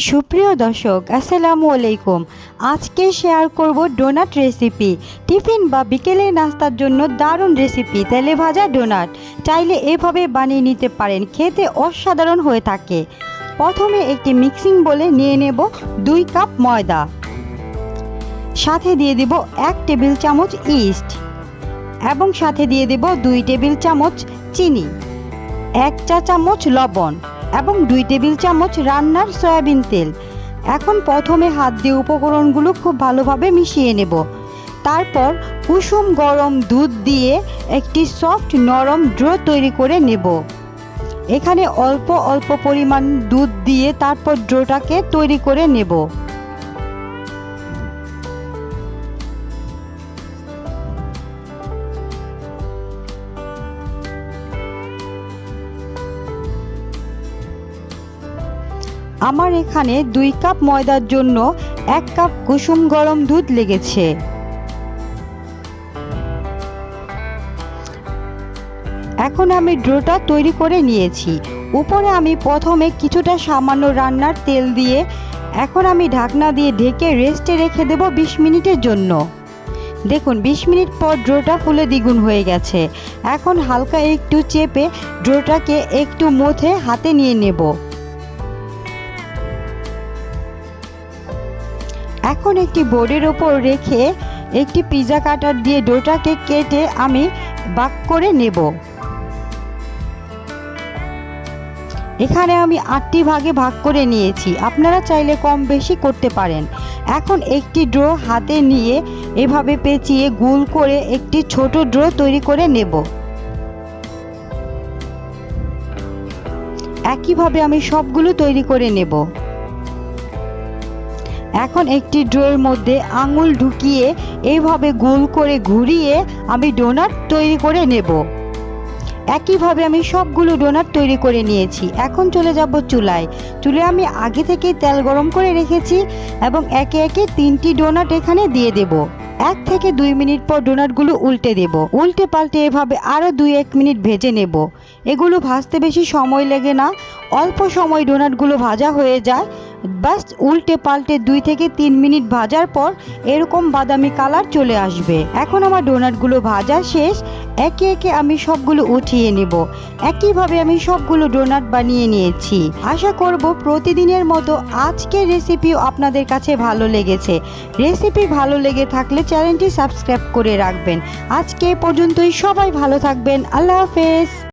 সুপ্রিয় দর্শক আসসালামু আলাইকুম। আজকে শেয়ার করব ডোনাট রেসিপি। টিফিন বা বিকেলের নাস্তার জন্য দারুণ রেসিপি তেলে ভাজা ডোনাট। চাইলে এভাবে বানিয়ে নিতে পারেন, খেতে অসাধারণ হয়ে থাকে। প্রথমে একটি মিক্সিং বলে নিয়ে নেব 2 কাপ ময়দা, সাথে দিয়ে দেব 1 টেবিল চামচ ইস্ট এবং সাথে দিয়ে দেব 2 টেবিল চামচ চিনি, 1 চা চামচ লবণ এবং 2 টেবিল চামচ রান্নার সয়াবিন তেল। এখন প্রথমে হাত দিয়ে উপকরণগুলো খুব ভালোভাবে মিশিয়ে নেব। তারপর কুসুম গরম দুধ দিয়ে একটি সফট নরম ডো তৈরি করে নেব। এখানে অল্প অল্প পরিমাণ দুধ দিয়ে তারপর ডোটাকে তৈরি করে নেব। আমার এখানে 2 কাপ ময়দার জন্য 1 কাপ কুসুম গরম দুধ লেগেছে। এখন আমি ডোটা তৈরি করে নিয়েছি। উপরে আমি প্রথমে কিছুটা সামান্য রান্নার তেল দিয়ে এখন আমি ঢাকনা দিয়ে ঢেকে রেস্টে রেখে দেব 20 মিনিটের জন্য। দেখুন 20 মিনিট পর ডোটা ফুলে দ্বিগুণ হয়ে গেছে। এখন হালকা একটু চেপে ডোটাকে একটু মথে হাতে নিয়ে নেব। এখন একটি বোর্ডের ওপর রেখে একটি পিৎজা কাটার দিয়ে ডোটাকে কেটে আমি ভাগ করে নেব। এখানে আমি 8টি ভাগে ভাগ করে নিয়েছি, আপনারা চাইলে কম বেশি করতে পারেন। এখন একটি ডো হাতে নিয়ে এভাবে পেঁচিয়ে গোল করে একটি ছোট ডো তৈরি করে নেব। একইভাবে আমি সবগুলো তৈরি করে নেব। এখন একটি ড্রোর মধ্যে আঙুল ঢুকিয়ে এইভাবে গোল করে ঘুরিয়ে আমি ডোনাট তৈরি করে নেব। একইভাবে আমি সবগুলো ডোনাট তৈরি করে নিয়েছি। এখন চলে যাব চুলায়। চুলায় আমি আগে থেকেই তেল গরম করে রেখেছি এবং একে একে 3টি ডোনাট এখানে দিয়ে দেব। 1 থেকে 2 মিনিট পর ডোনাটগুলো উল্টে দেব। উল্টে পাল্টে এভাবে আরও 2-1 মিনিট ভেজে নেব। এগুলো ভাজতে বেশি সময় লাগে না, অল্প সময় ডোনাটগুলো ভাজা হয়ে যায়। বাস উল্টে পাল্টে 2 থেকে 3 মিনিট ভাজার পর এরকম বাদামি কালার চলে আসবে। এখন আমার ডোনাটগুলো ভাজা শেষ। একে একে আমি সবগুলো উঠিয়ে নেব। একইভাবে আমি সবগুলো ডোনাট বানিয়ে নিয়েছি। আশা করব প্রতিদিনের মতো আজকের রেসিপিও আপনাদের কাছে ভালো লেগেছে। রেসিপি ভালো লেগে থাকলে চ্যানেলটি সাবস্ক্রাইব করে রাখবেন। আজকে পর্যন্তই, সবাই ভালো থাকবেন। আল্লাহ হাফেজ।